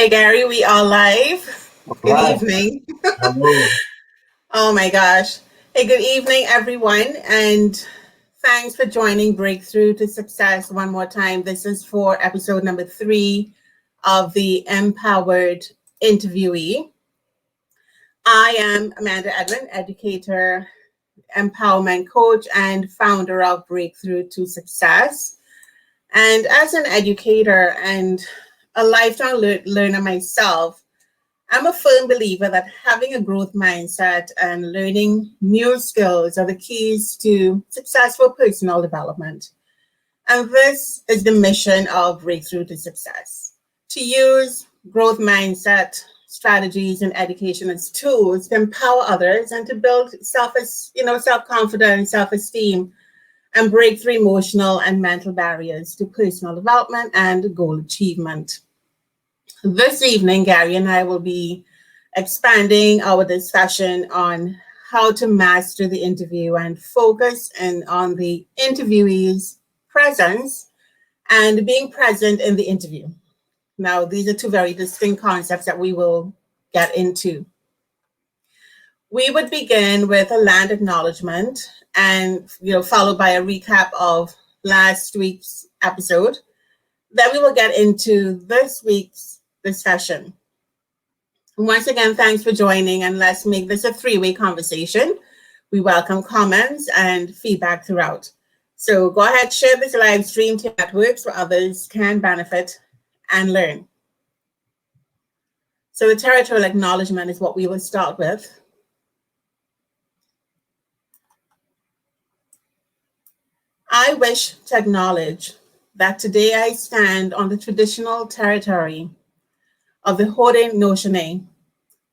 Okay, Gary, we are live. Good Right. evening. Hello. Oh my gosh. Hey, good evening, everyone. And thanks for joining Breakthrough to Success one more time. This is for episode number 3 of the Empowered Interviewee. I am Amanda Edwin, educator, empowerment coach, and founder of Breakthrough to Success. And as an educator and a lifelong learner myself, I'm a firm believer that having a growth mindset and learning new skills are the keys to successful personal development. And this is the mission of Breakthrough to Success: to use growth mindset strategies and education as tools to empower others and to build self-confidence, self-esteem, and break through emotional and mental barriers to personal development and goal achievement. This evening, Gary and I will be expanding our discussion on how to master the interview and focus on the interviewee's presence and being present in the interview. Now, these are two very distinct concepts that we will get into. We would begin with a land acknowledgement and followed by a recap of last week's episode. Then we will get into this week's discussion. Once again, thanks for joining, and let's make this a three-way conversation. We welcome comments and feedback throughout. So go ahead, share this live stream to networks where others can benefit and learn. So the territorial acknowledgement is what we will start with. I wish to acknowledge that today I stand on the traditional territory of the Haudenosaunee,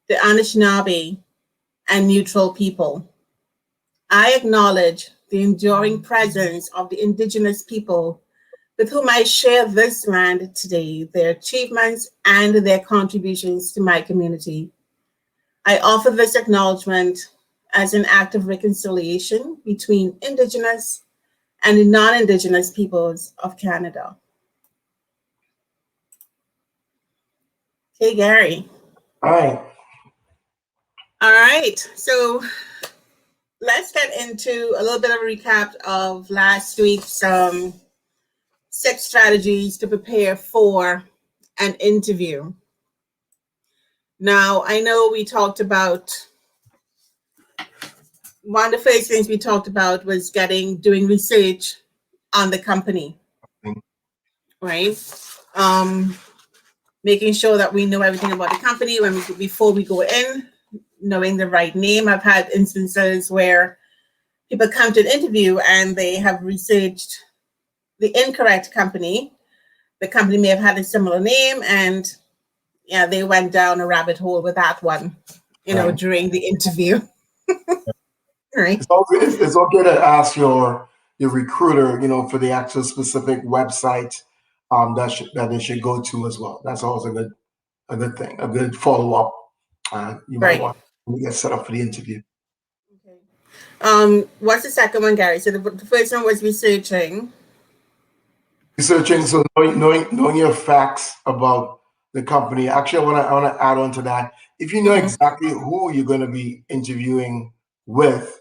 the Anishinaabe, and neutral people. I acknowledge the enduring presence of the Indigenous people with whom I share this land today, their achievements and their contributions to my community. I offer this acknowledgement as an act of reconciliation between Indigenous and the non-Indigenous peoples of Canada. Okay, Gary. Hi. All right, so let's get into a little bit of a recap of last week's 6 strategies to prepare for an interview. Now, I know we talked about, one of the first things we talked about was doing research on the company, right? Making sure that we know everything about the company before we go in, knowing the right name. I've had instances where people come to an interview and they have researched the incorrect company. The company may have had a similar name, and they went down a rabbit hole with that one, Right. during the interview. Right. It's okay to ask your recruiter, for the actual specific website that they should go to as well. That's always a good thing, a good follow up. You might want to get set up for the interview. Okay. What's the second one, Gary? So the first one was researching. Researching, so knowing your facts about the company. Actually, I want to add on to that. If you know exactly who you're going to be interviewing with,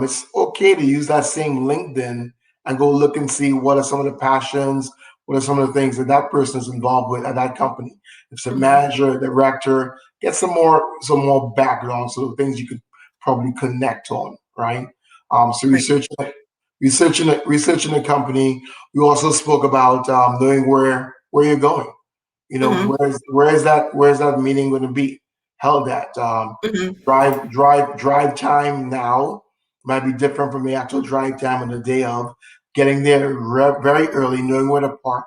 it's okay to use that same LinkedIn and go look and see what are some of the passions, what are some of the things that person is involved with at that company. If it's a manager, director, get some more background, so the things you could probably connect on, right? So researching the company. We also spoke about knowing where you're going. Where is that meeting going to be held at? Drive time now might be different from the actual drive time on the day of. Getting there very early, knowing where to park.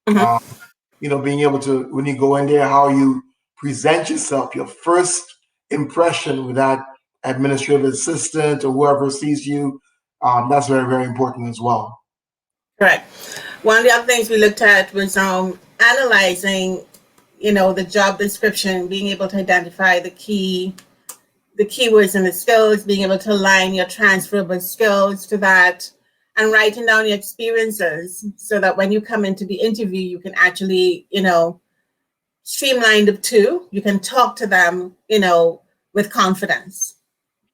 Being able to, when you go in there, how you present yourself, your first impression with that administrative assistant or whoever sees you. That's very, very important as well. Correct. One of the other things we looked at was analyzing, the job description, being able to identify the keywords and the skills, being able to align your transferable skills to that, and writing down your experiences so that when you come into the interview, you can actually, streamlined of two. You can talk to them, with confidence,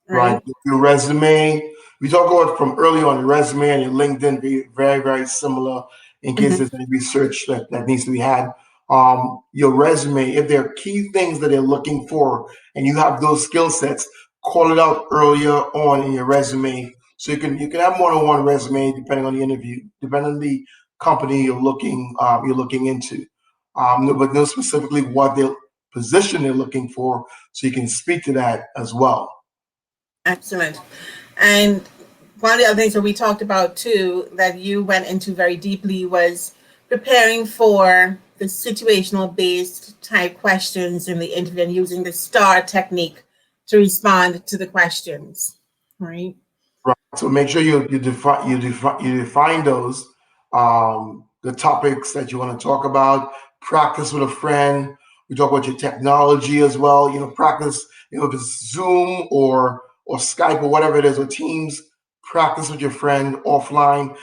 Right. right? Your resume, we talk about from early on, your resume and your LinkedIn be very, very similar in case Mhm. there's any research that needs to be had. Your resume, if there are key things that they're looking for and you have those skill sets, call it out earlier on in your resume. So you can have more than one resume depending on the interview, depending on the company you're looking into. But know specifically what their position they're looking for, so you can speak to that as well. Excellent. And one of the other things that we talked about too, that you went into very deeply, was preparing for the situational based type questions in the interview and using the STAR technique to respond to the questions, right? Right. So make sure you define those the topics that you want to talk about. Practice with a friend. We talk about your technology as well. Practice. If it's Zoom or Skype or whatever it is, or Teams. Practice with your friend offline.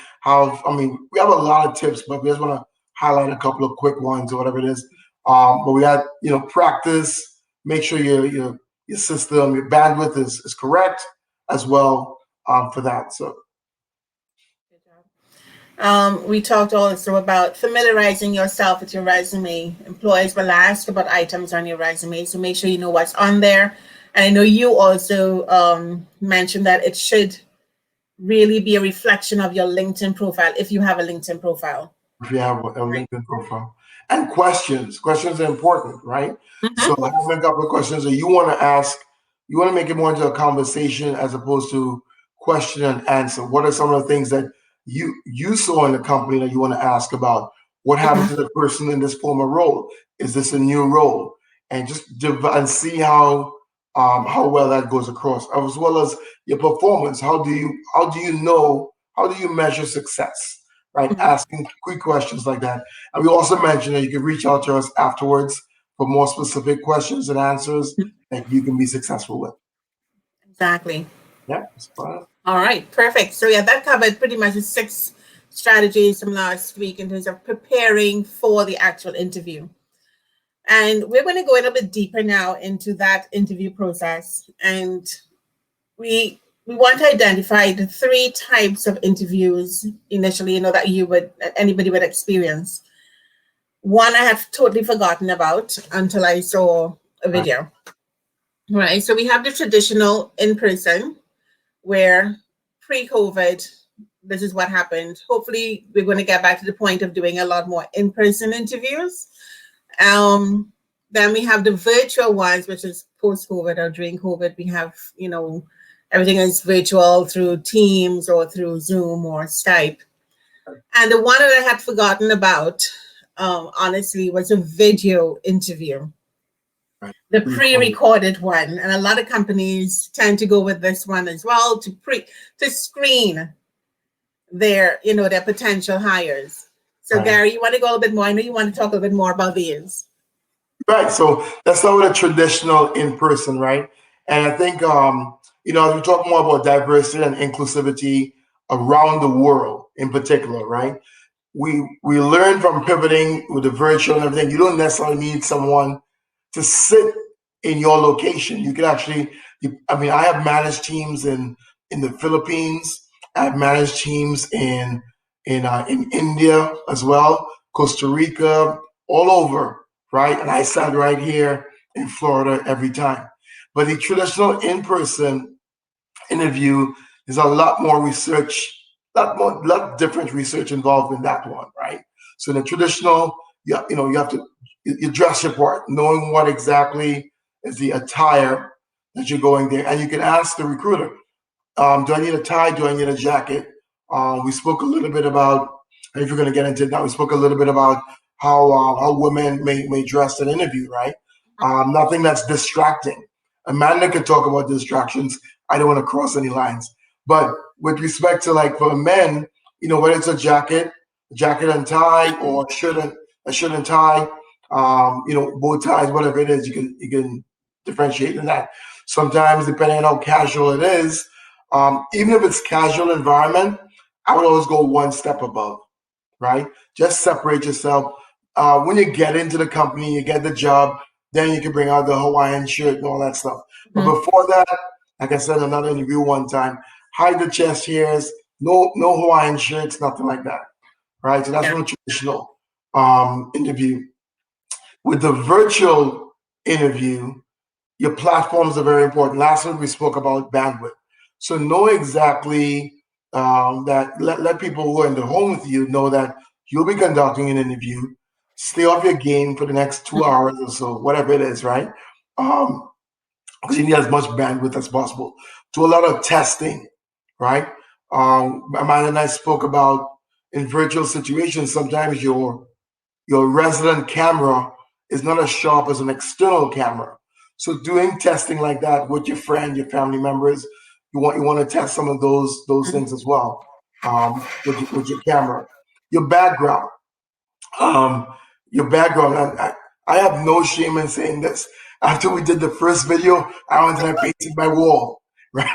We have a lot of tips, but we just want to highlight a couple of quick ones or whatever it is. But we had practice. Make sure your system, your bandwidth is correct as well for that. So We talked also about familiarizing yourself with your resume. Employers will ask about items on your resume, so make sure you know what's on there. And I know you also mentioned that it should really be a reflection of your LinkedIn profile if you have a LinkedIn profile. if you have a Right. LinkedIn profile. And questions are important, right? So Mhm. having a couple of questions that you want to ask, you want to make it more into a conversation as opposed to question and answer. What are some of the things that you saw in the company that you want to ask about? What happened to Mhm. the person in this former role? Is this a new role? And just and see how well that goes across, as well as your performance. How do you measure success? Right? Mhm. Asking quick questions like that. And we also mentioned that you can reach out to us afterwards for more specific questions and answers that you can be successful with. Exactly. Yeah, that's fine. All right, perfect. So yeah, that covered pretty much the 6 strategies from last week in terms of preparing for the actual interview. And we're going to go a little bit deeper now into that interview process. And we want to identify the 3 types of interviews initially, that anybody would experience. One I have totally forgotten about until I saw a Right. video. Right. So we have the traditional in person, where pre-COVID, this is what happened. Hopefully, we're going to get back to the point of doing a lot more in-person interviews. Um, then we have the virtual ones, which is post-COVID or during COVID. We have, everything is virtual through Teams or through Zoom or Skype. And the one that I had forgotten about, honestly, was a video interview, Right. the Pre-COVID. pre-recorded one. And a lot of companies tend to go with this one as well to screen their potential hires. So Right. Gary, you want to go a little bit more? I know you want to talk a little bit more about these. Right. So let's start with a traditional in person, right? And I think as we talk more about diversity and inclusivity around the world in particular, right? We learn from pivoting with the virtual and everything. You don't necessarily need someone to sit in your location. You can actually, I have managed teams in the Philippines. I've managed teams in India as well, Costa Rica, all over, right? And I sat right here in Florida every time. But the traditional in-person interview, there's a lot more research, lot different research involved in that one, right? So in the traditional, you have to you dress your part, knowing what exactly is the attire that you're going there, and you can ask the recruiter, do I need a tie? Do I need a jacket? We spoke a little bit about, if you're going to get into that, we spoke a little bit about how women may dress in an interview, right? Nothing that's distracting. Amanda could talk about distractions. I don't want to cross any lines. But with respect to, like, for men, whether it's a jacket and tie, or a shirt and tie, bow ties, whatever it is, you can differentiate in that. Sometimes, depending on how casual it is, even if it's casual environment, I would always go one step above, right? Just separate yourself. when you get into the company, you get the job, then you can bring out the Hawaiian shirt and all that stuff. But before that, like I said in another interview one time, hide the chest hairs, no Hawaiian shirts, nothing like that. Right? So that's real traditional interview. With the virtual interview, your platforms are very important. Last week we spoke about bandwidth. So know exactly that let people who are in the home with you know that you'll be conducting an interview. Stay off your game for the next 2 hours or so, whatever it is, right? Because you need as much bandwidth as possible. Do a lot of testing, right? Amanda and I spoke about in virtual situations, sometimes your resident camera is not as sharp as an external camera. So doing testing like that with your friend, your family members, you want to test some of those things as well with your camera. Your background, I have no shame in saying this. After we did the first video, I went and I painted my wall, right?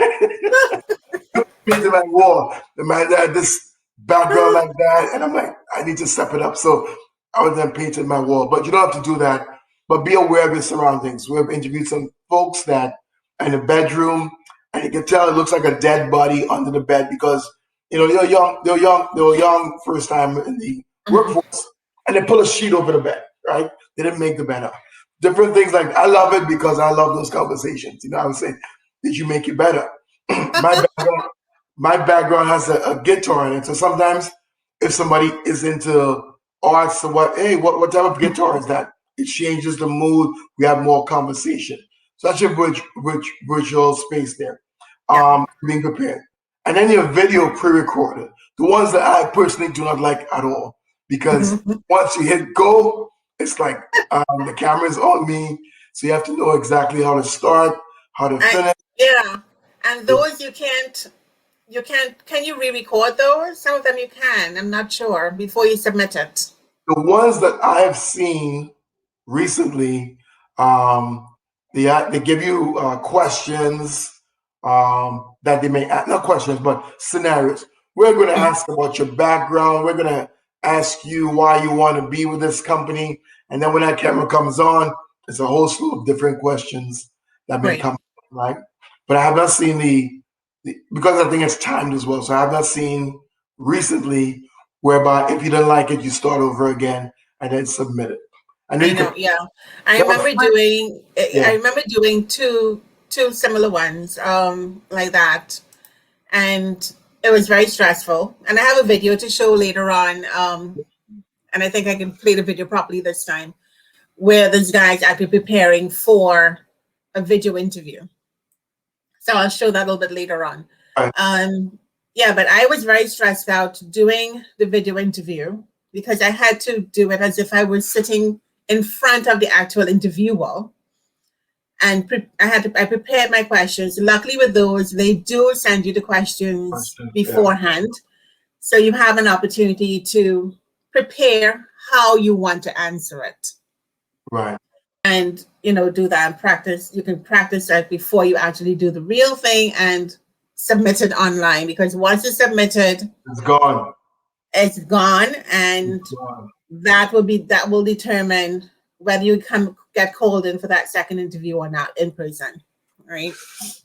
Painted my wall. The man had this background like that, and I'm like, I need to step it up. So I was then painted my wall. But you don't have to do that. But be aware of your surroundings. We have interviewed some folks that are in the bedroom, and you can tell it looks like a dead body under the bed because they were young first time in the workforce, and they put a sheet over the bed, right? They didn't make the bed up. Different things like I love it because I love those conversations. You know what I'm saying? Did you make it better? My background has a guitar in it, so sometimes if somebody is into arts or what type of guitar is that? It changes the mood. We have more conversation. So that's your virtual space there. Being prepared. And then your video pre-recorded. The ones that I personally do not like at all. Because once you hit go, it's like the camera's on me. So you have to know exactly how to start, how to finish. And those can you re-record those? Some of them you can, I'm not sure, before you submit it. The ones that I have seen recently, they give you questions that they may not questions, but scenarios. We're going to ask about your background. We're going to ask you why you want to be with this company. And then when that camera comes on, it's a whole slew of different questions that may come, right? But I have not seen because I think it's timed as well. So I have not seen recently whereby if you don't like it, you start over again and then submit it. I remember doing two similar ones like that, and it was very stressful. And I have a video to show later on, and I think I can play the video properly this time, where this guy's actually preparing for a video interview. So I'll show that a little bit later on. But I was very stressed out doing the video interview because I had to do it as if I was sitting in front of the actual interviewer. And I prepared my questions. Luckily with those, they do send you the questions beforehand. So you have an opportunity to prepare how you want to answer it. Right. And, do that and practice. You can practice that before you actually do the real thing and submit it online, because once it's submitted, it's gone. It's gone, and that will determine whether you get called in for that second interview or not in person, right?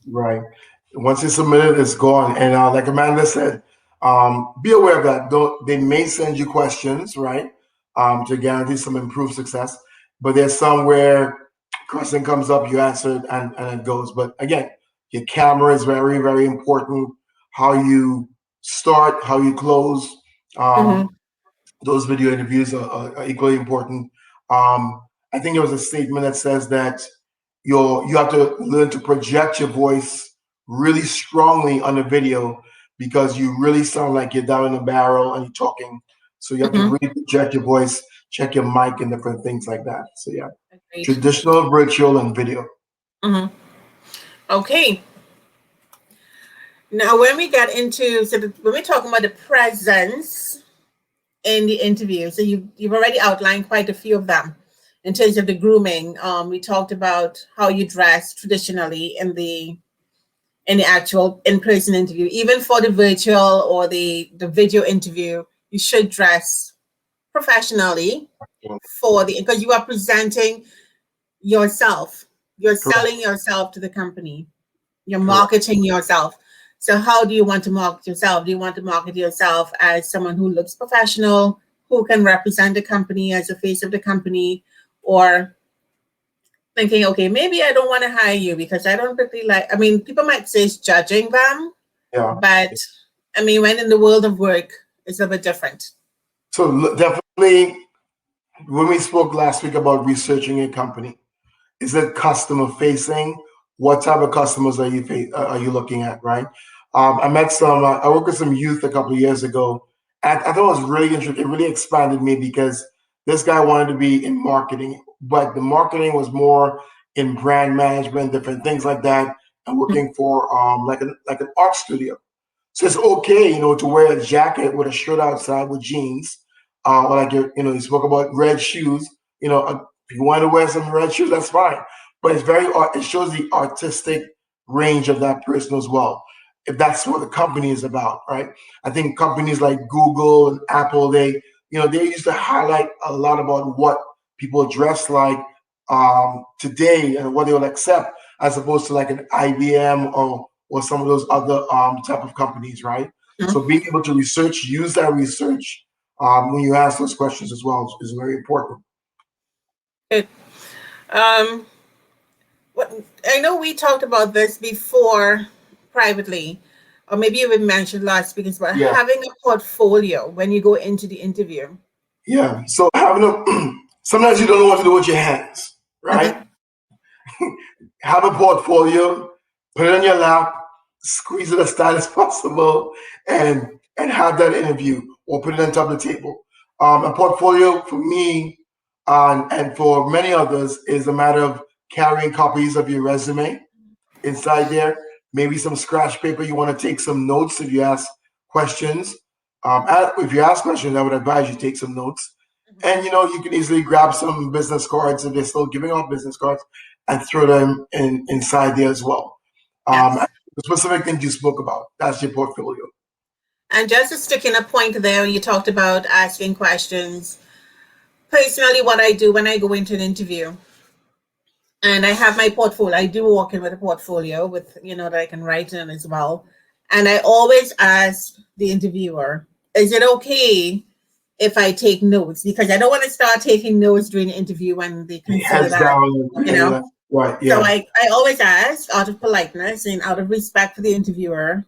Right. Once it's submitted, it's gone. And like Amanda said, be aware of that. They may send you questions, right, to guarantee some improved success. But there's some where question comes up, you answer it, and it goes. But again, your camera is very, very important. How you start, how you close. Those video interviews are equally important. I think there was a statement that says that you have to learn to project your voice really strongly on the video because you really sound like you're down in the barrel and you're talking. So you have to really project your voice, check your mic and different things like that. So yeah, traditional, virtual, and video. Okay. Now, when we get into, when we're talking about the presence in the interview, so you've already outlined quite a few of them. In terms of the grooming, we talked about how you dress traditionally in the actual in-person interview. Even for the virtual or the video interview, you should dress professionally for because you are presenting yourself. You're Correct. selling yourself to the company. You're Correct. marketing yourself. So how do you want to market yourself? Do you want to market yourself as someone who looks professional, who can represent the company as the face of the company, or thinking, okay, maybe I don't want to hire you because I don't really like, I mean, people might say it's judging them, Yeah. but I mean, when in the world of work, it's a bit different. So definitely, when we spoke last week about researching a company, is it customer facing? What type of customers are you looking at, right? I met some. I worked with some youth a couple of years ago, and I thought it was really interesting. It really expanded me because this guy wanted to be in marketing, but the marketing was more in brand management, different things like that, and working for like an art studio. So it's okay, to wear a jacket with a shirt outside with jeans, or like you spoke about red shoes. If you want to wear some red shoes, that's fine. But it's it shows the artistic range of that person as well. If that's what the company is about, right? I think companies like Google and Apple, they used to highlight a lot about what people dress like today and what they will accept, as opposed to like an IBM or some of those other type of companies, right? Mhm. So being able to use that research when you ask those questions as well is very important. Good. Um, I know we talked about this before privately, or maybe you even mentioned last week, is about Yeah, having a portfolio when you go into the interview. yeah. So having sometimes you don't know what to do with your hands, right? Mhm. Have a portfolio, put it on your lap, squeeze it as tight as possible, and have that interview or put it on top of the table. A portfolio for me and for many others is a matter of carrying copies of your resume inside there, maybe some scratch paper. You want to take some notes if you ask questions. If you ask questions, I would advise you take some notes. And you can easily grab some business cards if they're still giving out business cards and throw them inside there as well. Yes. The specific things you spoke about, that's your portfolio. And just to stick in a point there, you talked about asking questions. Personally, what I do when I go into an interview, and I have my portfolio. I do walk in with a portfolio with, that I can write in as well. And I always ask the interviewer, is it okay if I take notes? Because I don't want to start taking notes during the interview when they consider Heads that, down you and know. left, right, So yeah, I always ask out of politeness and out of respect for the interviewer,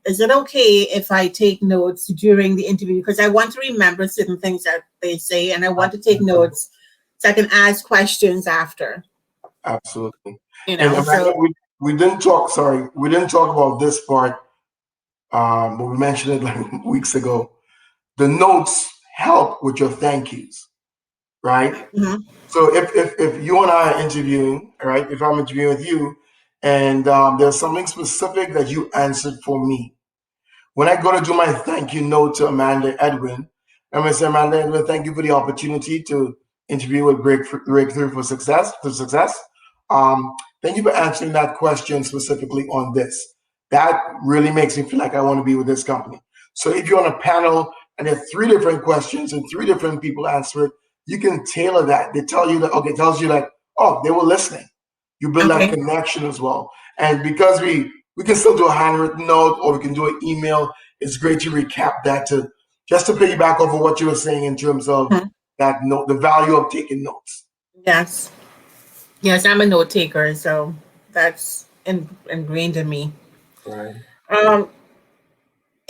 is it okay if I take notes during the interview? Because I want to remember certain things that they say and I want to take absolutely, notes so I can ask questions after. absolutely. You And know, Amanda, so we didn't talk. Sorry, we didn't talk about this part, but we mentioned it like weeks ago. The notes help with your thank yous, right? mhm. So if you and I are interviewing, right? If I'm interviewing with you, and there's something specific that you answered for me, when I go to do my thank you note to Amanda Edwin, I'm going to say, Amanda Edwin, thank you for the opportunity to interview with Breakthrough for Success. Um, Thank you for answering that question specifically on this. That really makes me feel like I want to be with this company. So if you're on a panel and there are three different questions and three different people answer it, you can tailor that. They tell you that, okay, it tells you like, oh, they were listening. You build that Okay. connection as well. And because we can still do a handwritten note or we can do an email, it's great to recap that to just to piggyback over what you were saying in terms of Mhm. that note, the value of taking notes. Yes. Yes, I'm a note taker, so that's ingrained in me. Right. Um,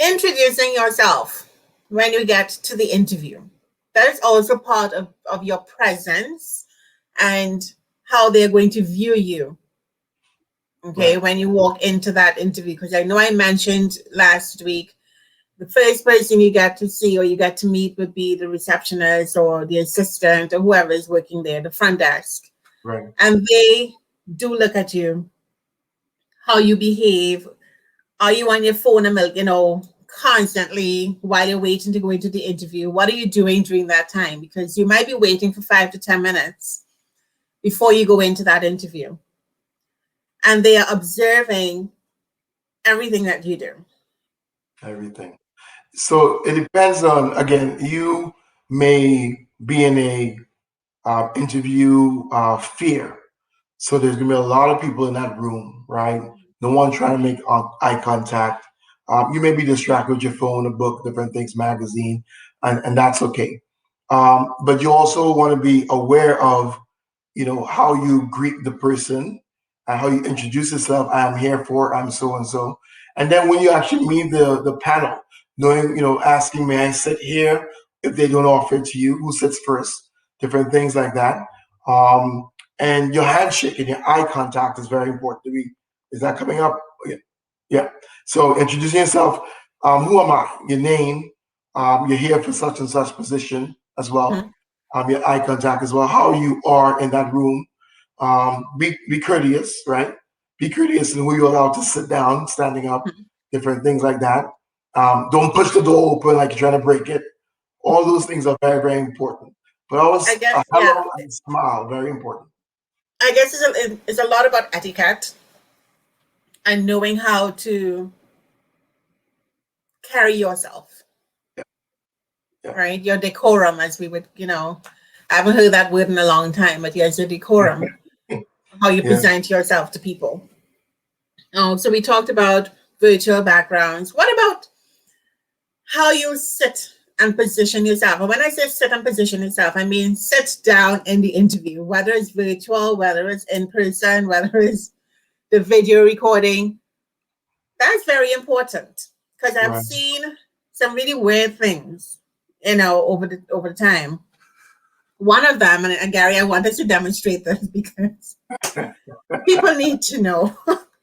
Introducing yourself when you get to the interview. That is also part of your presence and how they're going to view you. Okay, Right. when you walk into that interview, because I know I mentioned last week the first person you get to see or you get to meet would be the receptionist or the assistant or whoever is working there, the front desk. Right. And they do look at you, how you behave. Are you on your phone a milk, constantly while you're waiting to go into the interview? What are you doing during that time? Because you might be waiting for 5 to 10 minutes before you go into that interview. And they are observing everything that you do. Everything. So it depends on, again, you may be in a interview fear. So there's gonna be a lot of people in that room, right? No one trying to make eye contact. You may be distracted with your phone, a book, different things, magazine, and that's okay. But you also want to be aware of, how you greet the person and how you introduce yourself. I am here for, I'm so and so. And then when you actually meet the panel, knowing, asking, may I sit here? If they don't offer it to you, who sits first? Different things like that. And your handshake and your eye contact is very important to me. Is that coming up? Yeah. Yeah. So introducing yourself. Who am I? Your name. You're here for such and such position as well. Mhm. Your eye contact as well. How you are in that room. Be courteous, right? Be courteous in who you're allowed to sit down, standing up, different things like that. Don't push the door open like you're trying to break it. All those things are very, very important. But always I a guess, yeah. hello and smile, very important. I guess it's a lot about etiquette and knowing how to carry yourself, Yeah, yeah, right? Your decorum, as we would, I haven't heard that word in a long time, but yes, your decorum, how you yeah. present yourself to people. Oh, so we talked about virtual backgrounds. What about how you sit and position yourself? And when I say sit and position yourself, I mean sit down in the interview, whether it's virtual, whether it's in person, whether it's the video recording. That's very important because I've Right. seen some really weird things, over the time. One of them, and Gary, I wanted to demonstrate this because people need to know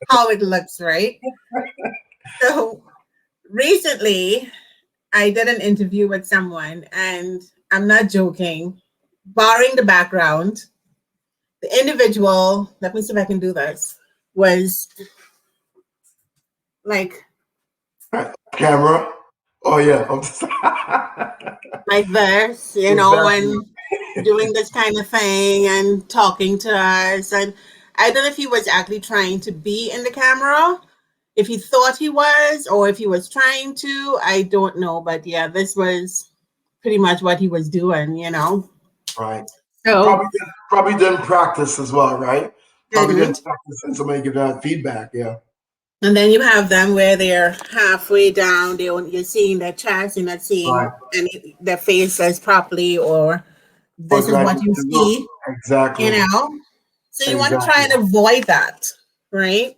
how it looks, right? So recently, I did an interview with someone, and I'm not joking, barring the background, the individual, let me see if I can do this, was like Camera. Oh yeah. like this, Exactly. and doing this kind of thing and talking to us. And I don't know if he was actually trying to be in the camera, if he thought he was, or if he was trying to. I don't know. But yeah, this was pretty much what he was doing. Right. So Probably didn't practice as well, right? Probably didn't didn't. practice and somebody give that feedback. Yeah. And then you have them where they're halfway down, you're seeing their chest, you're not seeing Right. their faces properly, or Or this do is I what need you to look? see, you Exactly. know. So you want to try Exactly. and avoid that, right?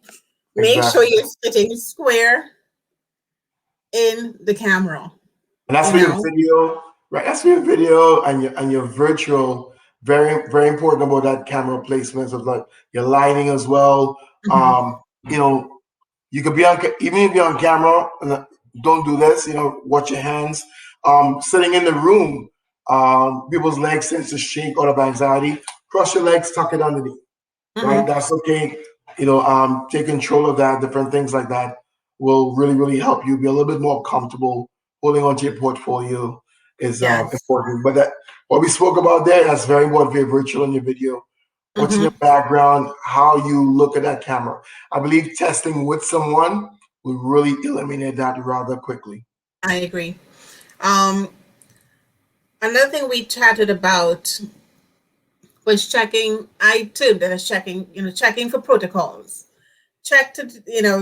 Make sure Exactly. you're sitting square in the camera, And that's you for your know. video, right? That's for your video and your virtual. Very, very important about that camera placements of like your lighting as well. Mhm. Um, you know, you could be on even if you're on camera. Don't do this. Watch your hands. Sitting in the room, people's legs tend to shake out of anxiety. Cross your legs, tuck it underneath. Right, Mhm. that's okay. Take control of that. Different things like that will really, really help you be a little bit more comfortable. Holding on to your portfolio is Yes. important. But that what we spoke about there, that's very important for your virtual and your video. What's in your Mhm. background, how you look at that camera. I believe testing with someone will really eliminate that rather quickly. I agree. Um, Another thing we chatted about was checking. I too that is checking. Checking for protocols. Check to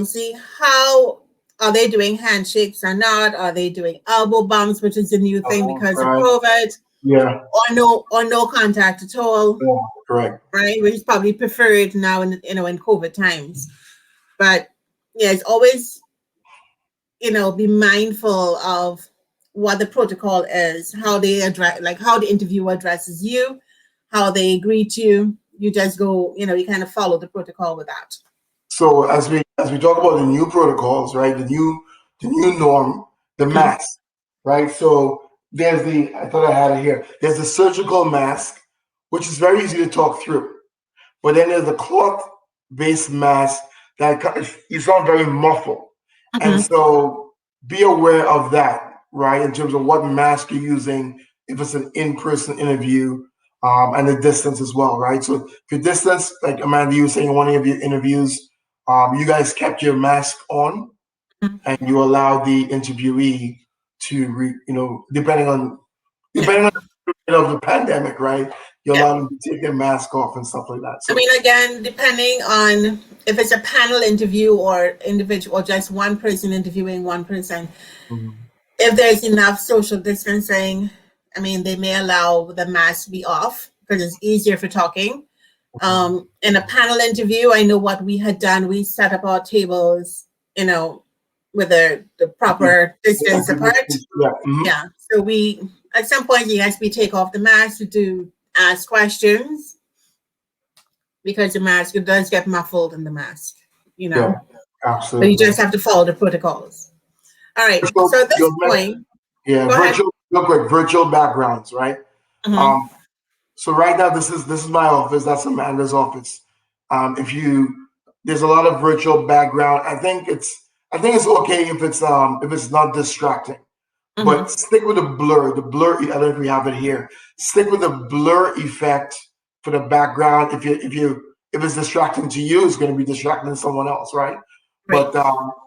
see how are they doing handshakes or not. Are they doing elbow bumps, which is a new thing because of Right. COVID, Yeah. or no contact at all, Yeah. Correct. right? Which is probably preferred now in COVID times. But yeah, it's always be mindful of what the protocol is, how they address, like how the interviewer addresses you, how they greet you. You just go, you kind of follow the protocol with that. So as we talk about the new protocols, right? The new norm, the Mhm. mask, right? So there's I thought I had it here. There's the surgical mask, which is very easy to talk through. But then there's the cloth-based mask that you sound very muffled. And Mhm. so be aware of that, right? In terms of what mask you're using, if it's an in-person interview, and the distance as well, right? So if your distance, like Amanda, you were saying in one of your interviews, you guys kept your mask on and you allowed the interviewee to, depending on depending on the period of the pandemic, right? You're Yeah. allowed to take their mask off and stuff like that. So, I mean, again, depending on if it's a panel interview or individual, or just one person interviewing one person, if there's enough social distancing, I mean, they may allow the mask to be off because it's easier for talking. In a panel interview, I know what we had done. We set up our tables, with the proper distance apart. Yeah. Yeah. So we, at some point, yes, we take off the mask to ask questions because the mask, it does get muffled in the mask, Yeah, But absolutely. you just have to follow the protocols. All right. So So at this point, yeah, go ahead. real quick, virtual backgrounds, right? Mhm. So right now, this is my office. That's Amanda's office. If you There's a lot of virtual background. I think it's okay if it's not distracting, but stick with the blur. The blur. I don't know if we have it here. Stick with the blur effect for the background. If it's distracting to you, it's going to be distracting to someone else, right? Right. But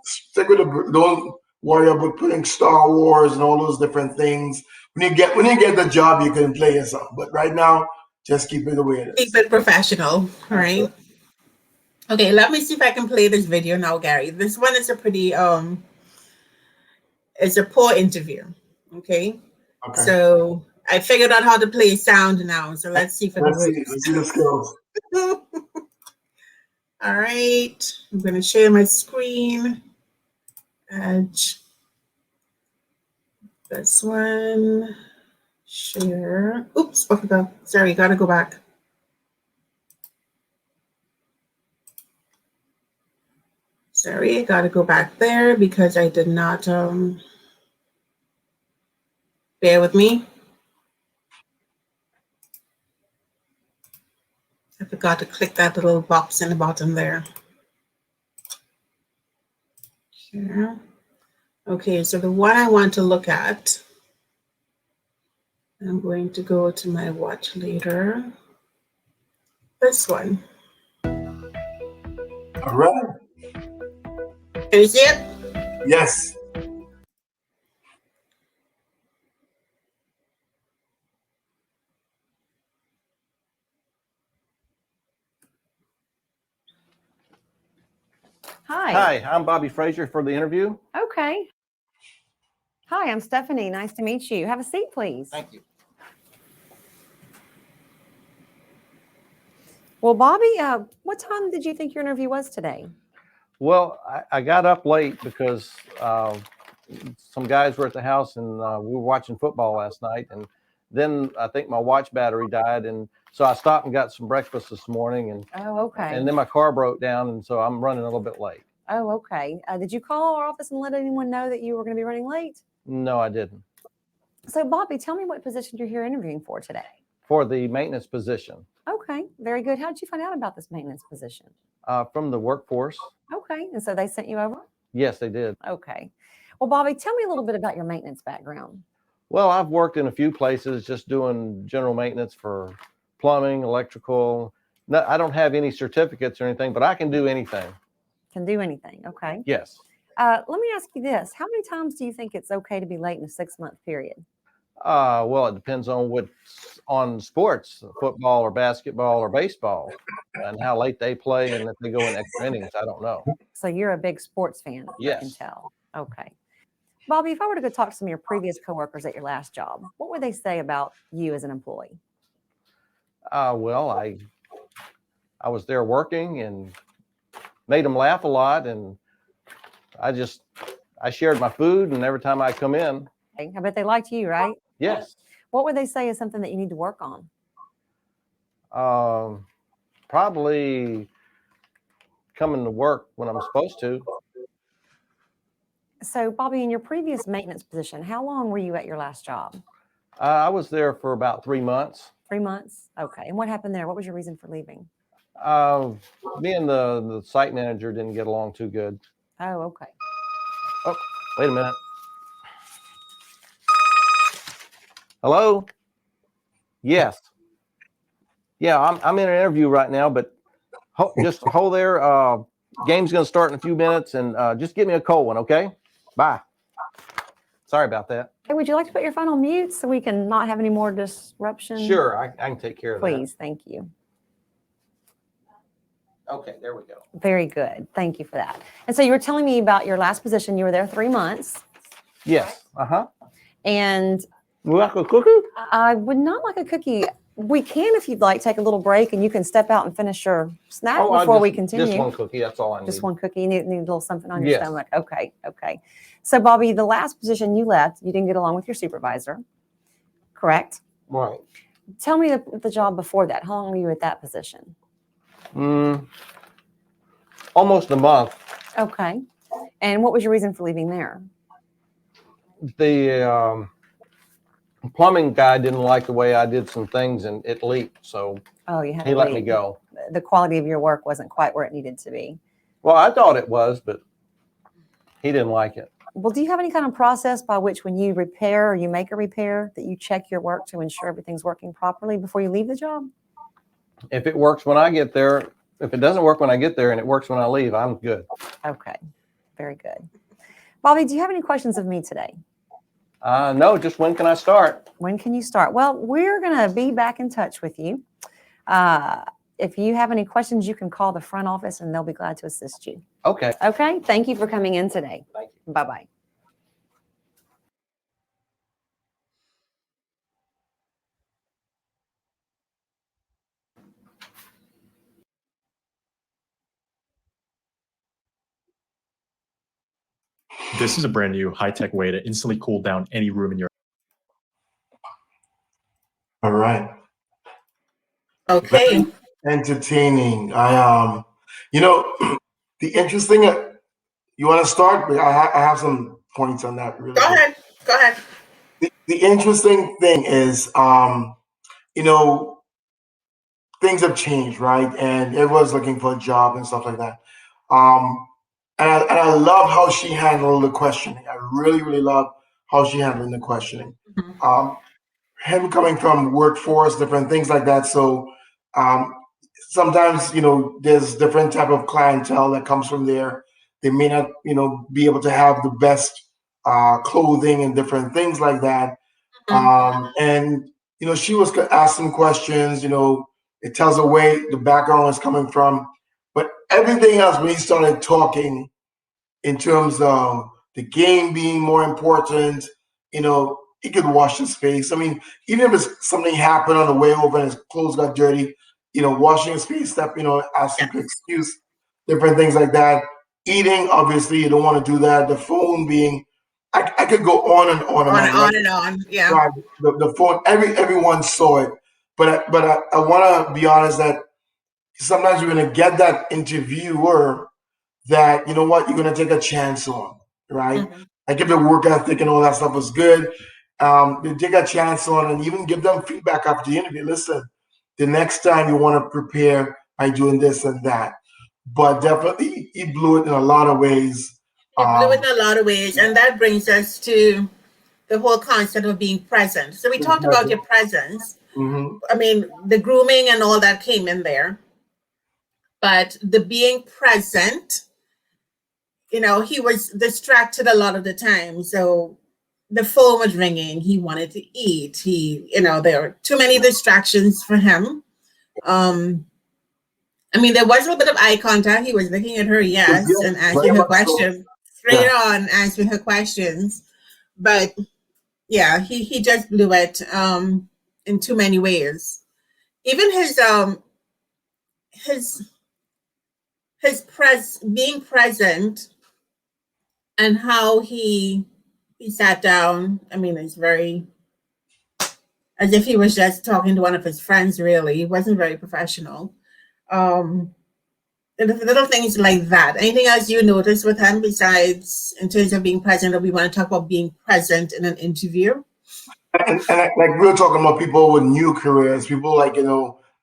stick with the. Don't worry about putting Star Wars and all those different things. When you get the job, you can play yourself. But right now, just keep it the way it Keep is. it professional. All right. Okay, let me see if I can play this video now, Gary. This one is a pretty it's a poor interview. Okay. Okay. So I figured out how to play sound now. So let's see if it Let's works. see the skills. All right. I'm gonna share my screen. Edge. This one. Share. Oops, off we go. Sorry, gotta go back. Sorry, I gotta go back there because I did not bear with me. I forgot to click that little box in the bottom there. Share. Okay, so the one I want to look at, I'm going to go to my watch later. This one. All right. Can you see it? Yes. Hi. Hi, I'm Bobby Frazier for the interview. Okay. Hi, I'm Stephanie. Nice to meet you. Have a seat, please. Thank you. Well, Bobby, what time did you think your interview was today? Well, I got up late because some guys were at the house and we were watching football last night. And then I think my watch battery died. And so I stopped and got some breakfast this morning. And okay. And then my car broke down. And so I'm running a little bit late. Oh, okay. Did you call our office and let anyone know that you were going to be running late? No, I didn't. So, Bobby, tell me what position you're here interviewing for today. For the maintenance position. Okay, very good. How did you find out about this maintenance position? From the workforce. Okay, and so they sent you over? Yes, they did. Okay. Well, Bobby, tell me a little bit about your maintenance background. Well, I've worked in a few places just doing general maintenance for plumbing, electrical. No, I don't have any certificates or anything, but I can do anything. Can do anything. Okay. Yes. Let me ask you this. How many times do you think it's okay to be late in a 6-month period? Well, it depends on sports, football or basketball or baseball, and how late they play and if they go in extra innings. I don't know. So you're a big sports fan, yes. I can tell. Okay. Bobby, if I were to go talk to some of your previous coworkers at your last job, what would they say about you as an employee? Well, I was there working and made them laugh a lot, and I shared my food, and every time I come in. Okay. I bet they liked you, right? Yes. What would they say is something that you need to work on? Probably coming to work when I'm supposed to. So, Bobby, in your previous maintenance position, how long were you at your last job? I was there for about 3 months. 3 months? Okay. And what happened there? What was your reason for leaving? Me and the site manager didn't get along too good. Oh, okay. Oh, wait a minute. Hello? Yes. Yeah, I'm in an interview right now, but just hold there. Game's going to start in a few minutes, and just give me a cold one, okay? Bye. Sorry about that. Hey, would you like to put your phone on mute so we can not have any more disruption? Sure, I can take care of that. Please, thank you. Okay, there we go. Very good. Thank you for that. And so you were telling me about your last position. You were there 3 months. Yes. And You like a cookie? I would not like a cookie. We can, if you'd like, take a little break and you can step out and finish your snack before we continue. Just one cookie, that's all I need. Just one cookie. You need a little something on your Yes. stomach. Okay. So, Bobby, the last position you left, you didn't get along with your supervisor, correct? Right. Tell me the job before that. How long were you at that position? Almost a month. Okay. And what was your reason for leaving there? The plumbing guy didn't like the way I did some things and it leaked, so Oh, you had he to let me leave. go. The quality of your work wasn't quite where it needed to be. Well, I thought it was, but he didn't like it. Well, do you have any kind of process by which when you repair or you make a repair that you check your work to ensure everything's working properly before you leave the job? If it works when I get there, if it doesn't work when I get there and it works when I leave, I'm good. Okay. Very good. Bobby, do you have any questions of me today? No, just when can I start? When can you start? Well, we're going to be back in touch with you. If you have any questions, you can call the front office and they'll be glad to assist you. Okay. Okay. Thank you for coming in today. Thank you. Bye-bye. This is a brand new high-tech way to instantly cool down any room in your. All right. Okay. Entertaining. The interesting. You want to start? I have some points on that. Really Go quick. ahead. Go ahead. The interesting thing is, things have changed, right? And everyone's looking for a job and stuff like that. And I love how she handled the questioning. I really, really love how she handled the questioning. Mhm. Him coming from workforce, different things like that. So sometimes, there's different type of clientele that comes from there. They may not, be able to have the best clothing and different things like that. And she was asking questions. It tells her where the background is coming from, but everything else when he started talking in terms of the game being more important, he could wash his face. I mean, even if it's something happened on the way over and his clothes got dirty, washing his face, asking for excuse, different things like that. Eating, obviously, you don't want to do that. The phone being, I could go on and on and On and on. Yeah. right. The phone, everyone saw it, but I want to be honest that sometimes you're going to get that interviewer that you're going to take a chance on, right? Mhm. Like if the work ethic and all that stuff was good, you take a chance on and even give them feedback after the interview. Listen, the next time you want to prepare by doing this and that. But definitely, he blew it in a lot of ways. It blew it in a lot of ways, and that brings us to the whole concept of being present. So we talked about your presence. Mm-hmm. I mean, the grooming and all that came in there, but the being present, he was distracted a lot of the time. So the phone was ringing. He wanted to eat. There were too many distractions for him. There was a little bit of eye contact. He was looking at her, yes, and asking her questions. Straight on asking her questions. But yeah, he just blew it in too many ways. Even being present and how he sat down. It's very as if he was just talking to one of his friends. Really, he wasn't very professional. Little things like that. Anything else you noticed with him besides in terms of being present, or we want to talk about being present in an interview? And like we were talking about people with new careers, people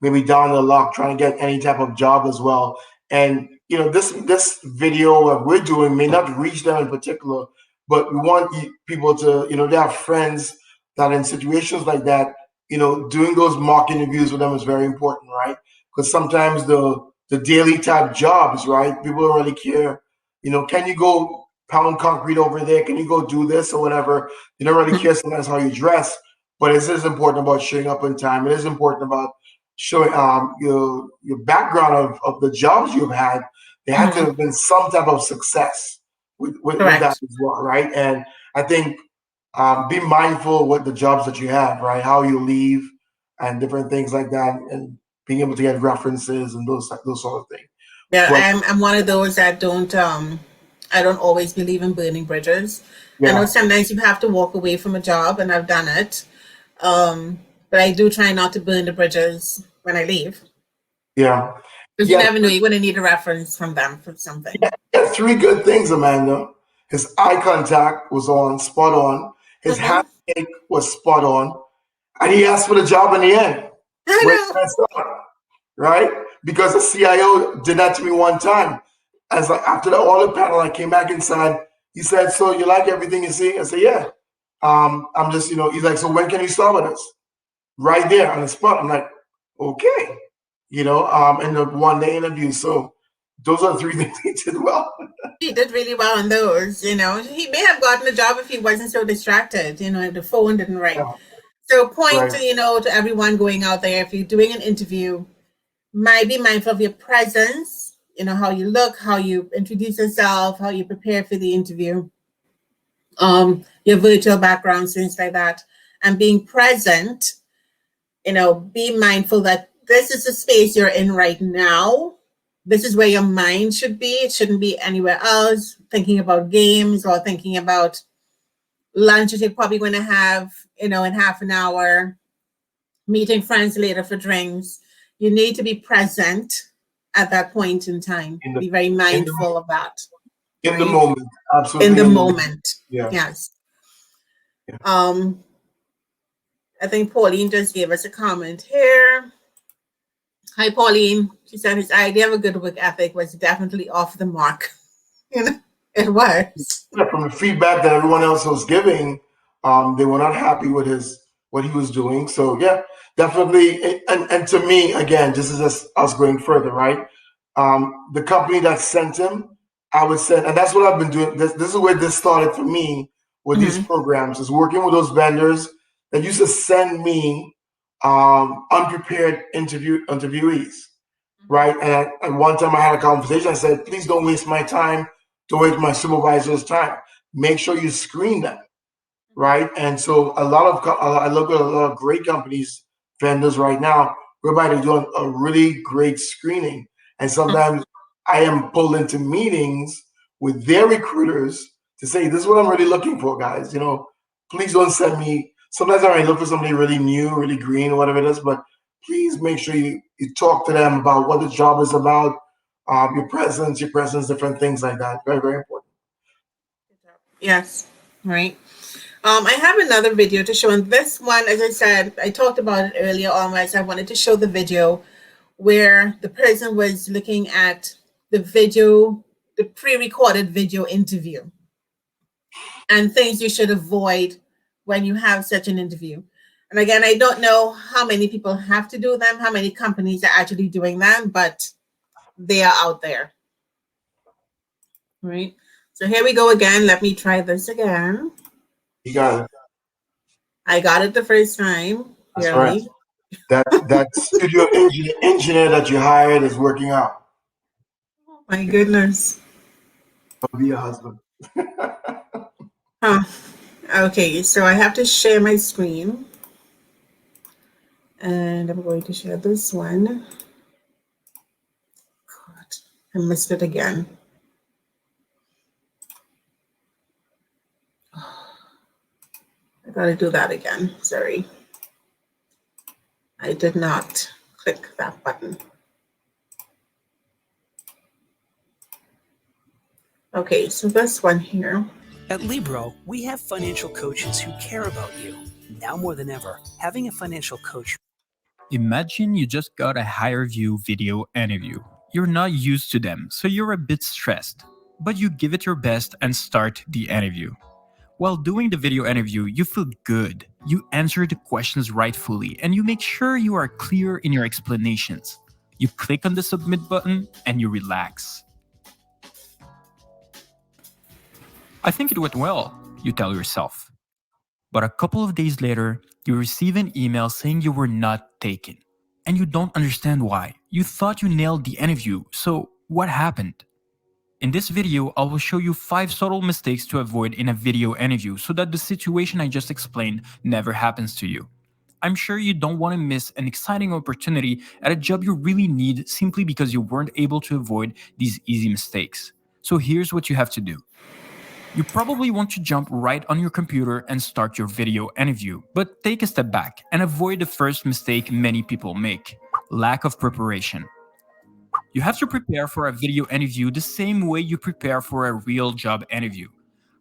maybe down the luck trying to get any type of job as well. And this video that we're doing may not reach them in particular, but we want people to they have friends that in situations like that, doing those mock interviews with them is very important, right? Because sometimes the daily type jobs, right? People don't really care. Can you go pound concrete over there. Can you go do this or whatever? You don't really care sometimes how you dress, but it is important about showing up on time. It is important about showing your background of the jobs you've had. There had to have been some type of success with that as well, right? And I think be mindful with the jobs that you have, right? How you leave and different things like that, and being able to get references and those sort of things. Yeah, But I'm one of those that don't I don't always believe in burning bridges. I know yeah, sometimes you have to walk away from a job, and I've done it. But I do try not to burn the bridges when I leave, yeah, because you yeah. never know, you're going to need a reference from them for something. Yeah, three good things, Amanda. His eye contact was spot on. His Hmm. handshake was spot on, and he asked for the job in the end. I Where know. can I start? Right? Because the CIO did that to me one time. As like after the audit panel, I came back inside. He said, "So you like everything you see?" I said, "Yeah." I'm just, he's like, "So when can you start with us?" Right there on the spot. I'm like, "Okay," in the 1 day interview. So those are the three things he did well. He did really well on those. He may have gotten the job if he wasn't so distracted. If the phone didn't ring. Yeah, So point, right. to everyone going out there, if you're doing an interview, might be mindful of your presence, how you look, how you introduce yourself, how you prepare for the interview, your virtual background, things like that. And being present, be mindful that this is the space you're in right now. This is where your mind should be. It shouldn't be anywhere else, thinking about games or thinking about lunch that you're probably going to have, in half an hour, meeting friends later for drinks. You need to be present at that point in time. In the Be very in the mindful of that, in the right? moment, In absolutely the in the moment. moment. Yeah. Yes. Yeah. I think Pauline just gave us a comment here. Hi, Pauline. She said his idea of a good work ethic was definitely off the mark. It was. Yeah, from the feedback that everyone else was giving, they were not happy with what he was doing. So yeah, definitely. And to me, again, this is us going further, right? The company that sent him, I would send, and that's what I've been doing. This is where this started for me with these programs, is working with those vendors that used to send me unprepared interviewees, right? And one time I had a conversation. I said, "Please don't waste my time. Don't waste my supervisor's time. Make sure you screen them." Right? And so I look at a lot of great companies, vendors right now, whereby they're doing a really great screening. And sometimes I am pulled into meetings with their recruiters to say, "This is what I'm really looking for, guys. Please don't send me." Sometimes I look for somebody really new, really green, or whatever it is, but please make sure you talk to them about what the job is about, your presence, different things like that. Very, very important. Yes. Right. I have another video to show, and this one, as I said, I talked about it earlier on. I wanted to show the video where the person was looking at the video, the pre-recorded video interview, and things you should avoid when you have such an interview. And again, I don't know how many people have to do them, how many companies are actually doing them, but they are out there. Right. So here we go again. Let me try this again. You got it. I got it the first time. That's right. That studio engineer that you hired is working out. Oh my goodness. I'll be your husband. Huh. Okay, so I have to share my screen. And I'm going to share this one. God, I missed it again. I gotta do that again. Sorry. I did not click that button. Okay, so this one here. At Libro, we have financial coaches who care about you. Now more than ever, having a financial coach. Imagine you just got a higher view video interview. You're not used to them, so you're a bit stressed. But you give it your best and start the interview. While doing the video interview, you feel good. You answer the questions rightfully, and you make sure you are clear in your explanations. You click on the submit button and you relax. I think it went well, you tell yourself. But a couple of days later, you receive an email saying you were not taken. And you don't understand why. You thought you nailed the interview, so what happened? In this video, I will show you 5 subtle mistakes to avoid in a video interview so that the situation I just explained never happens to you. I'm sure you don't want to miss an exciting opportunity at a job you really need simply because you weren't able to avoid these easy mistakes. So here's what you have to do. You probably want to jump right on your computer and start your video interview, but take a step back and avoid the first mistake many people make: lack of preparation. You have to prepare for a video interview the same way you prepare for a real job interview.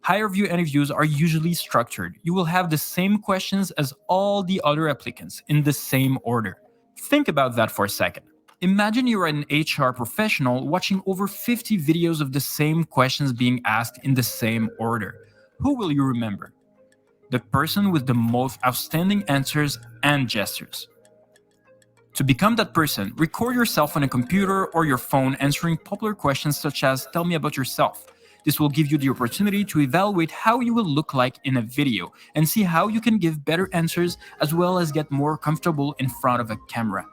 Higher view interviews are usually structured. You will have the same questions as all the other applicants in the same order. Think about that for a second. Imagine you're an HR professional watching over 50 videos of the same questions being asked in the same order. Who will you remember? The person with the most outstanding answers and gestures. To become that person, record yourself on a computer or your phone answering popular questions such as "Tell me about yourself." This will give you the opportunity to evaluate how you will look like in a video and see how you can give better answers as well as get more comfortable in front of a camera.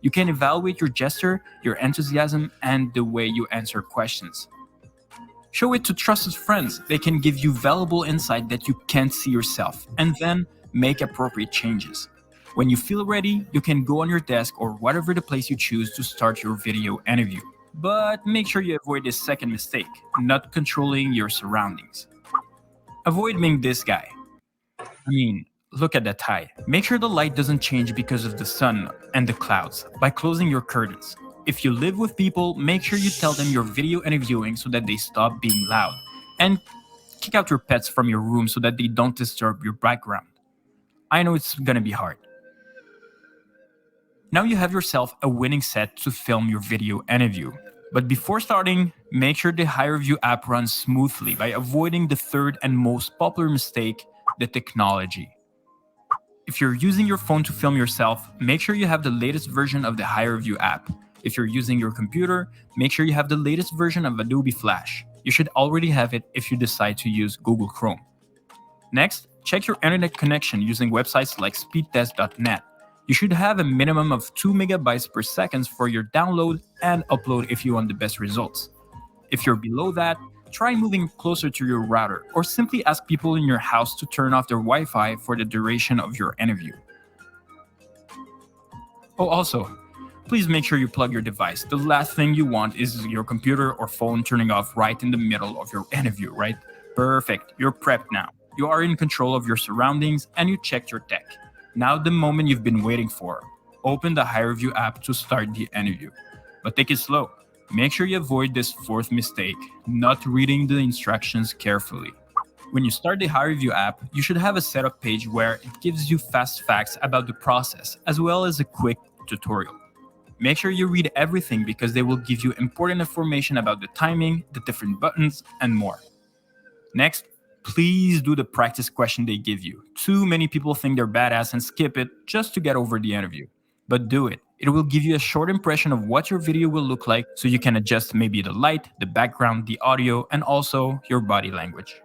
You can evaluate your gesture, your enthusiasm, and the way you answer questions. Show it to trusted friends. They can give you valuable insight that you can't see yourself, and then make appropriate changes. When you feel ready, you can go on your desk or whatever the place you choose to start your video interview. But make sure you avoid this second mistake: not controlling your surroundings. Avoid being this guy. Look at that tie. Make sure the light doesn't change because of the sun and the clouds by closing your curtains. If you live with people, make sure you tell them you're video interviewing so that they stop being loud. And kick out your pets from your room so that they don't disturb your background. I know it's gonna be hard. Now you have yourself a winning set to film your video interview. But before starting, make sure the HireView app runs smoothly by avoiding the third and most popular mistake: the technology. If you're using your phone to film yourself, make sure you have the latest version of the HireView app. If you're using your computer, make sure you have the latest version of Adobe Flash. You should already have it if you decide to use Google Chrome. Next, check your internet connection using websites like speedtest.net. You should have a minimum of 2 megabytes per second for your download and upload if you want the best results. If you're below that, try moving closer to your router or simply ask people in your house to turn off their Wi-Fi for the duration of your interview. Oh, also, please make sure you plug your device. The last thing you want is your computer or phone turning off right in the middle of your interview, right? Perfect, you're prepped now. You are in control of your surroundings and you checked your tech. Now the moment you've been waiting for. Open the HireView app to start the interview. But take it slow. Make sure you avoid this fourth mistake: not reading the instructions carefully. When you start the HireView app, you should have a setup page where it gives you fast facts about the process as well as a quick tutorial. Make sure you read everything because they will give you important information about the timing, the different buttons, and more. Next, please do the practice question they give you. Too many people think they're badass and skip it just to get over the interview. But do it. It will give you a short impression of what your video will look like so you can adjust maybe the light, the background, the audio, and also your body language.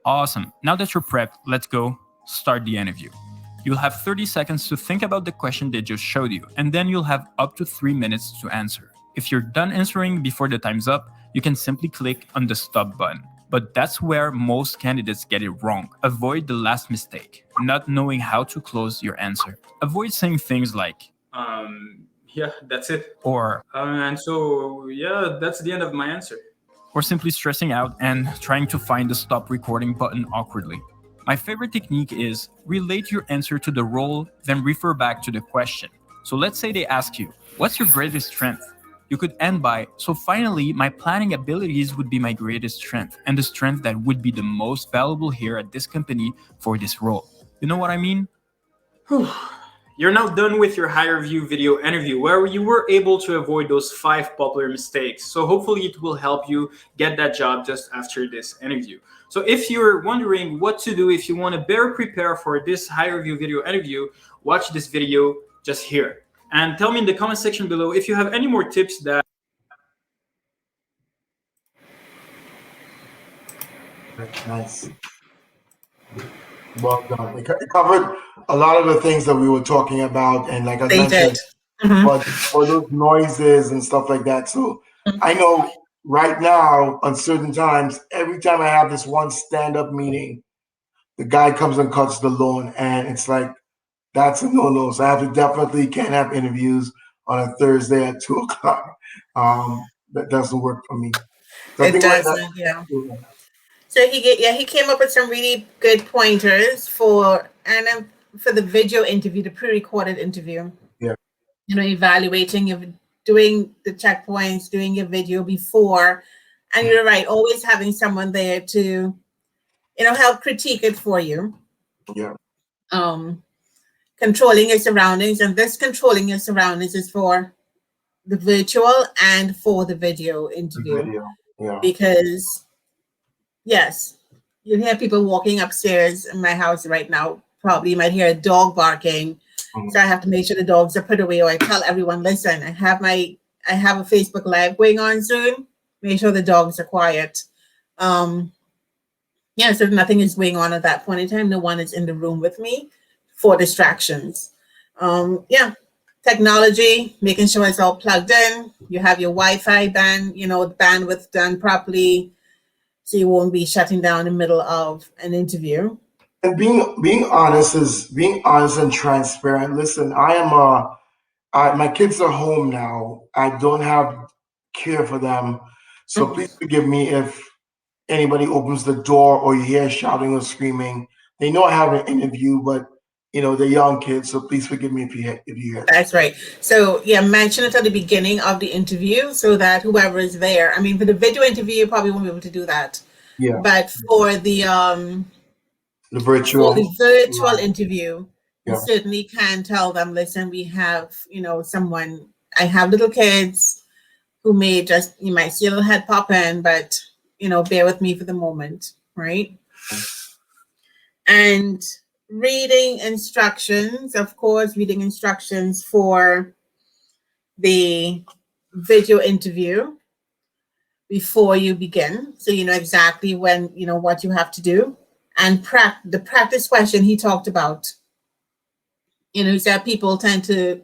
Awesome. Now that you're prepped, let's go start the interview. You'll have 30 seconds to think about the question they just showed you, and then you'll have up to 3 minutes to answer. If you're done answering before the time's up, you can simply click on the stop button. But that's where most candidates get it wrong. Avoid the last mistake: not knowing how to close your answer. Avoid saying things like, yeah, that's it. Or, that's the end of my answer. Or simply stressing out and trying to find the stop recording button awkwardly. My favorite technique is relate your answer to the role, then refer back to the question. So let's say they ask you, what's your greatest strength? You could end by, so finally, my planning abilities would be my greatest strength, and the strength that would be the most valuable here at this company for this role. You know what I mean? You're now done with your HireView video interview, where you were able to avoid those 5 popular mistakes. So hopefully it will help you get that job just after this interview. So if you're wondering what to do if you want to better prepare for this HireView video interview, watch this video just here. And tell me in the comment section below if you have any more tips that Nice. Well done. It covered a lot of the things that we were talking about, and like I They did. mentioned, but for those noises and stuff like that. So I know right now, on certain times, every time I have this one stand-up meeting, the guy comes and cuts the lawn, and it's like that's a no-no. So I have to definitely can't have interviews on a Thursday at 2 o'clock. That doesn't work for me. So I It think right now, doesn't, yeah. So he came up with some really good pointers for the video interview, the pre-recorded interview. Yeah. You know, evaluating your doing the checkpoints, doing your video before, and you're right, always having someone there to, help critique it for you. Yeah. Controlling your surroundings, and this controlling your surroundings is for the virtual and for the video interview. Yeah. Because yes, you hear people walking upstairs in my house right now. Probably you might hear a dog barking. So I have to make sure the dogs are put away, or I tell everyone, listen, I have a Facebook Live going on soon. Make sure the dogs are quiet. So nothing is going on at that point in time. No one is in the room with me for distractions. Technology, making sure it's all plugged in. You have your Wi-Fi bandwidth done properly, so you won't be shutting down in the middle of an interview. And being honest and transparent. Listen, my kids are home now. I don't have care for them, so please forgive me if anybody opens the door or you hear shouting or screaming. They know I have an interview, but they're young kids, so please forgive me if you hear. That's right. So mention it at the beginning of the interview so that whoever is there. I mean, for the video interview, you probably won't be able to do that. Yeah. But for the virtual interview, you certainly can tell them, listen, we have, someone. I have little kids who you might see a little head pop in, but bear with me for the moment, right? And reading instructions, of course, reading instructions for the video interview before you begin. So you know exactly when, what you have to do. And the practice question he talked about, he said people tend to,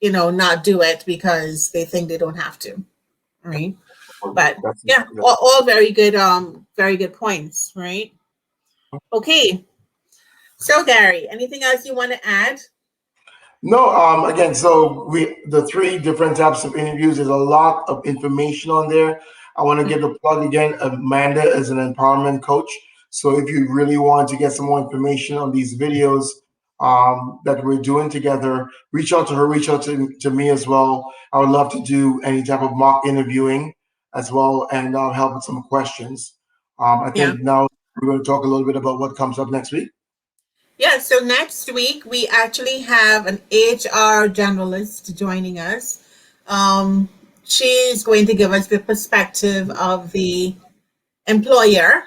not do it because they think they don't have to, right? But all very good points, right? Okay. So Gary, anything else you want to add? No, again, so the 3 different types of interviews, there's a lot of information on there. I want to give the plug again. Amanda is an empowerment coach. So if you really want to get some more information on these videos that we're doing together, reach out to her, reach out to me as well. I would love to do any type of mock interviewing as well, and help with some questions. I think now we're going to talk a little bit about what comes up next week. Yeah, so next week we actually have an HR generalist joining us. She's going to give us the perspective of the employer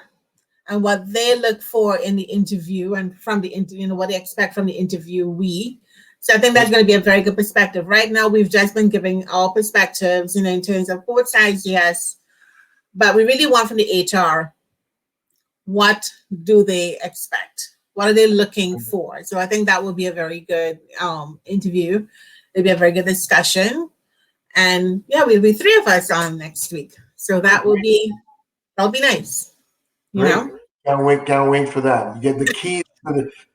and what they look for in the interview, and from the interview, what they expect from the interviewee. So I think that's going to be a very good perspective. Right now, we've just been giving our perspectives, in terms of both sides, yes, but we really want from the HR, what do they expect? What are they looking for? So I think that will be a very good interview. It'll be a very good discussion. And we'll be 3 of us on next week. So that'll be nice. Can't wait for that. You get the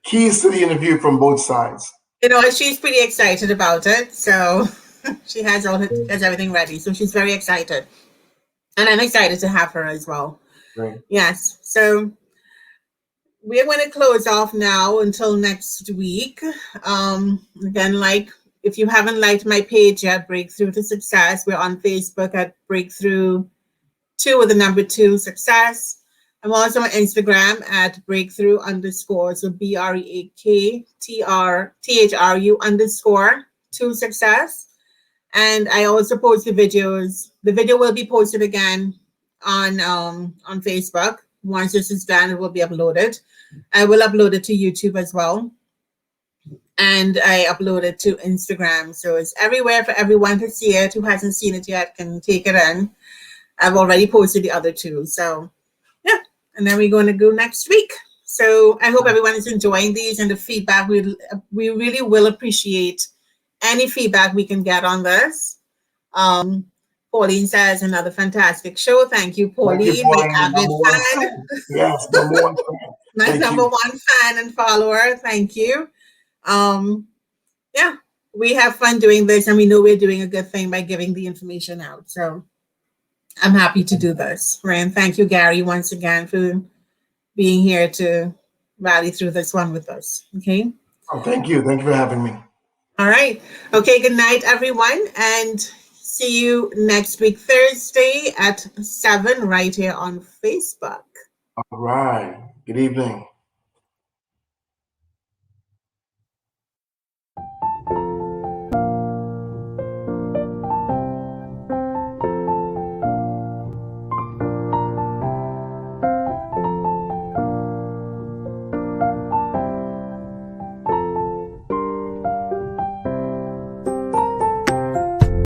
keys to the interview from both sides. She's pretty excited about it. So she has everything ready. So she's very excited. And I'm excited to have her as well. Right. Yes. So we're going to close off now until next week. Again, if you haven't liked my page yet, Breakthrough to Success, we're on Facebook at Breakthrough 2 with the number 2 Success. I'm also on Instagram at Breakthrough _ so BREAKTHRU _ 2 Success. And I also post the videos. The video will be posted again on Facebook. Once this is done, it will be uploaded. I will upload it to YouTube as well. And I upload it to Instagram. So it's everywhere for everyone to see it. Who hasn't seen it yet can take it in. I've already posted the other 2. So, and then we're going to go next week. So I hope everyone is enjoying these, and the feedback. We really will appreciate any feedback we can get on this. Pauline says, another fantastic show. Thank you, Pauline. Thank you, Pauline, My avid number one fan. fan. Yes, number one fan. My Thank number you. one fan and follower. Thank you. Yeah, we have fun doing this, and we know we're doing a good thing by giving the information out. So I'm happy to do this. And thank you, Gary, once again for being here to rally through this one with us. Okay. Oh, thank you. Thank you for having me. All right. Okay. Good night, everyone. And see you next week, Thursday at 7 right here on Facebook. All right. Good evening.